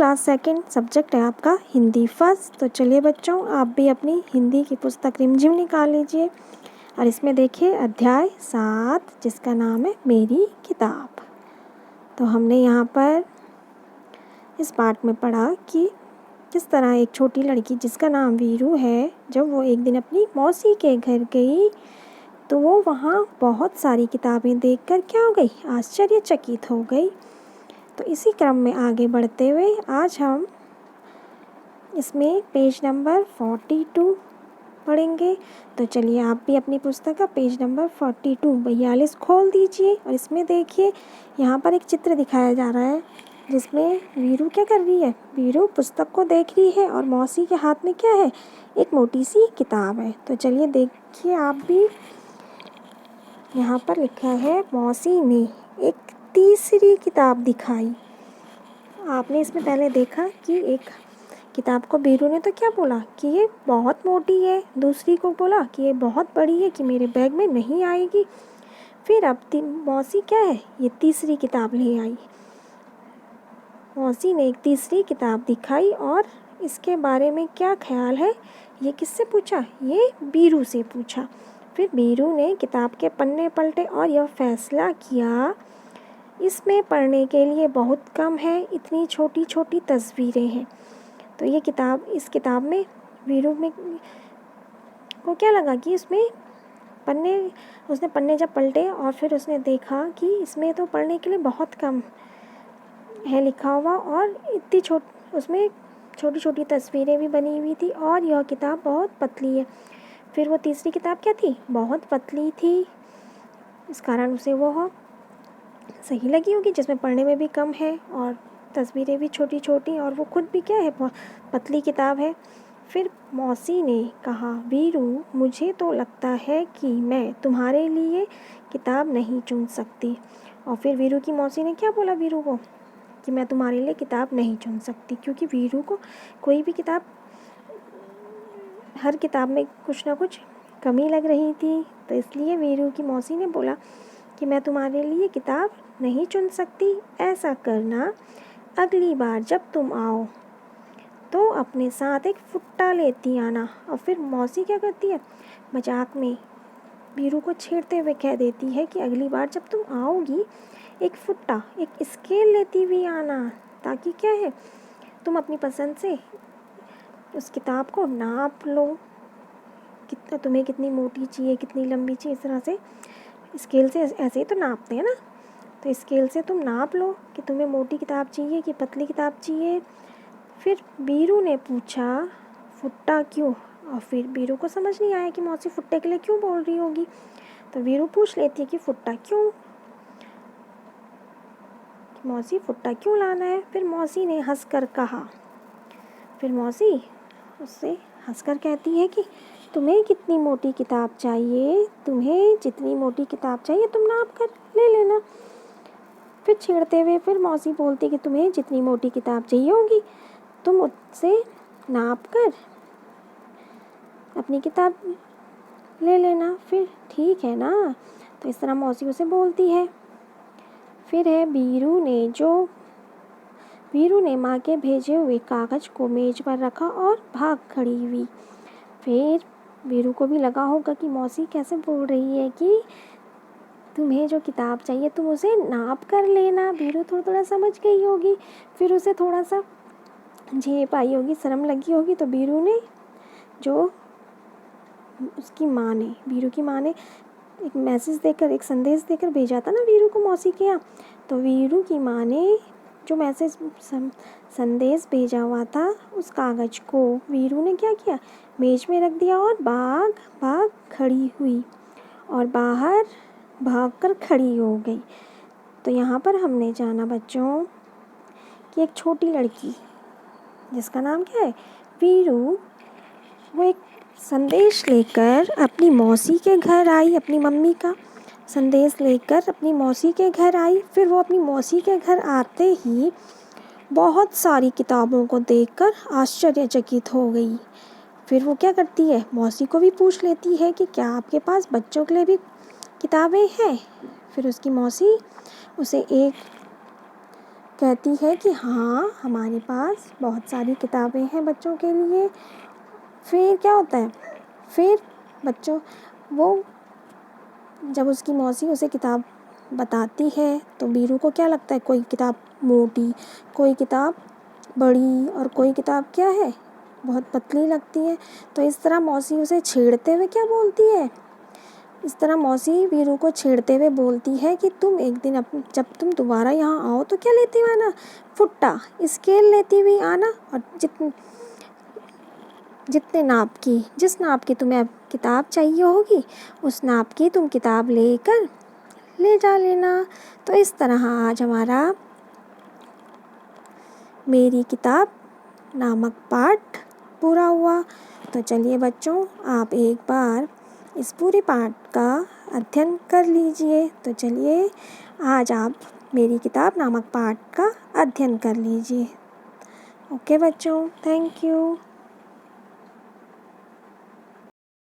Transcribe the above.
Class second, subject है आपका Hindi first. तो चलिए बच्चों, आप भी अपनी हिंदी की पुस्तक रिमझिम निकाल लीजिए और इसमें देखिए अध्याय 7 जिसका नाम है मेरी किताब। तो हमने यहाँ पर इस पाठ में पढ़ा कि किस तरह एक छोटी लड़की जिसका नाम वीरू है, जब वो एक दिन अपनी मौसी के घर गई तो वो वहाँ बहुत सारी किताबें देखकर क्या हो गई, आश्चर्यचकित हो गई। तो इसी क्रम में आगे बढ़ते हुए आज हम इसमें पेज नंबर 42 पढ़ेंगे। तो चलिए आप भी अपनी पुस्तक का पेज नंबर 42 खोल दीजिए और इसमें देखिए यहाँ पर एक चित्र दिखाया जा रहा है जिसमें वीरू क्या कर रही है। वीरू पुस्तक को देख रही है और मौसी के हाथ में क्या है, एक मोटी सी किताब है। तो चलिए देखिए आप भी, यहाँ पर लिखा है मौसी ने एक तीसरी किताब दिखाई। आपने इसमें पहले देखा कि एक किताब को वीरू ने तो क्या बोला कि ये बहुत मोटी है, दूसरी को बोला कि ये बहुत बड़ी है कि मेरे बैग में नहीं आएगी। फिर अब मौसी क्या है, ये तीसरी किताब ले आई। मौसी ने एक तीसरी किताब दिखाई और इसके बारे में क्या ख्याल है, ये किससे पूछा, ये वीरू से पूछा। फिर वीरू ने किताब के पन्ने पलटे और यह फैसला किया इसमें पढ़ने के लिए बहुत कम है, इतनी छोटी छोटी तस्वीरें हैं। तो ये किताब, इस किताब में वीरू में को क्या लगा कि उसने पन्ने जब पलटे और फिर उसने देखा कि इसमें तो पढ़ने के लिए बहुत कम है लिखा हुआ और उसमें छोटी छोटी तस्वीरें भी बनी हुई थी और यह किताब बहुत पतली है। फिर वो तीसरी किताब क्या थी, बहुत पतली थी, इस कारण उसे वो सही लगी होगी जिसमें पढ़ने में भी कम है और तस्वीरें भी छोटी छोटी और वो खुद भी क्या है, पतली किताब है। फिर मौसी ने कहा, वीरू मुझे तो लगता है कि मैं तुम्हारे लिए किताब नहीं चुन सकती। और फिर वीरू की मौसी ने क्या बोला वीरू को कि मैं तुम्हारे लिए किताब नहीं चुन सकती, क्योंकि वीरू को कोई भी किताब, हर किताब में कुछ ना कुछ कमी लग रही थी। तो इसलिए वीरू की मौसी ने बोला कि मैं तुम्हारे लिए किताब नहीं चुन सकती। ऐसा करना, अगली बार जब तुम आओ तो अपने साथ एक फुट्टा लेती आना। और फिर मौसी क्या करती है, मजाक में वीरू को छेड़ते हुए कह देती है कि अगली बार जब तुम आओगी एक फुट्टा, एक स्केल लेती हुई आना, ताकि क्या है, तुम अपनी पसंद से उस किताब को नाप लो, कितना तुम्हें, कितनी मोटी चाहिए, कितनी लंबी चाहिए। इस तरह से स्केल से ऐसे ही तो नापते हैं ना, तो स्केल से तुम नाप लो कि तुम्हें मोटी किताब चाहिए कि पतली किताब चाहिए। फिर वीरू ने पूछा, फुट्टा क्यों? और फिर वीरू को समझ नहीं आया कि मौसी फुट्टे के लिए क्यों बोल रही होगी। तो वीरू पूछ लेती है कि फुट्टा क्यों, कि मौसी फुट्टा क्यों लाना है। फिर मौसी ने हंसकर कहा, फिर मौसी उससे हंसकर कहती है कि तुम्हें कितनी मोटी किताब चाहिए, तुम्हें जितनी मोटी किताब चाहिए तुम नाप कर ले लेना। फिर छेड़ते हुए फिर मौसी बोलती कि तुम्हें जितनी मोटी किताब चाहिए होगी तुम उससे नाप कर अपनी किताब ले लेना। फिर ठीक है ना, तो इस तरह मौसी उसे बोलती है। फिर है वीरू ने माँ के भेजे हुए कागज़ को मेज पर रखा और भाग खड़ी हुई। फिर वीरू को भी लगा होगा कि मौसी कैसे बोल रही है कि तुम्हें जो किताब चाहिए तुम उसे नाप कर लेना। वीरू थोड़ा समझ गई होगी, फिर उसे थोड़ा सा झेप आई होगी, शर्म लगी होगी। तो वीरू की माँ ने एक मैसेज देकर, एक संदेश देकर भेजा था ना वीरू को मौसी के यहाँ। तो वीरू की माँ ने जो संदेश भेजा हुआ था, उस कागज़ को वीरू ने क्या किया, मेज में रख दिया और भाग खड़ी हुई और बाहर भागकर खड़ी हो गई। तो यहाँ पर हमने जाना बच्चों कि एक छोटी लड़की जिसका नाम क्या है, वीरू, वो एक संदेश लेकर अपनी मौसी के घर आई, अपनी मम्मी का संदेश लेकर अपनी मौसी के घर आई। फिर वो अपनी मौसी के घर आते ही बहुत सारी किताबों को देखकर आश्चर्यचकित हो गई। फिर वो क्या करती है, मौसी को भी पूछ लेती है कि क्या आपके पास बच्चों के लिए भी किताबें हैं। फिर उसकी मौसी उसे एक कहती है कि हाँ हमारे पास बहुत सारी किताबें हैं बच्चों के लिए। फिर क्या होता है, फिर बच्चों वो जब उसकी मौसी उसे किताब बताती है तो वीरू को क्या लगता है, कोई किताब मोटी, कोई किताब बड़ी और कोई किताब क्या है, बहुत पतली लगती है। तो इस तरह मौसी उसे छेड़ते हुए क्या बोलती है, इस तरह मौसी वीरू को छेड़ते हुए बोलती है कि तुम एक दिन जब तुम दोबारा यहाँ आओ तो क्या लेती हुई आना, फुट्टा स्केल लेती हुई आना, और जितने नाप की, जिस नाप की तुम्हें अब किताब चाहिए होगी उस नाप की तुम किताब लेकर ले जा लेना। तो इस तरह आज हमारा मेरी किताब नामक पाठ पूरा हुआ। तो चलिए बच्चों, आप एक बार इस पूरे पाठ का अध्ययन कर लीजिए। तो चलिए आज आप मेरी किताब नामक पाठ का अध्ययन कर लीजिए। ओके बच्चों, थैंक यू।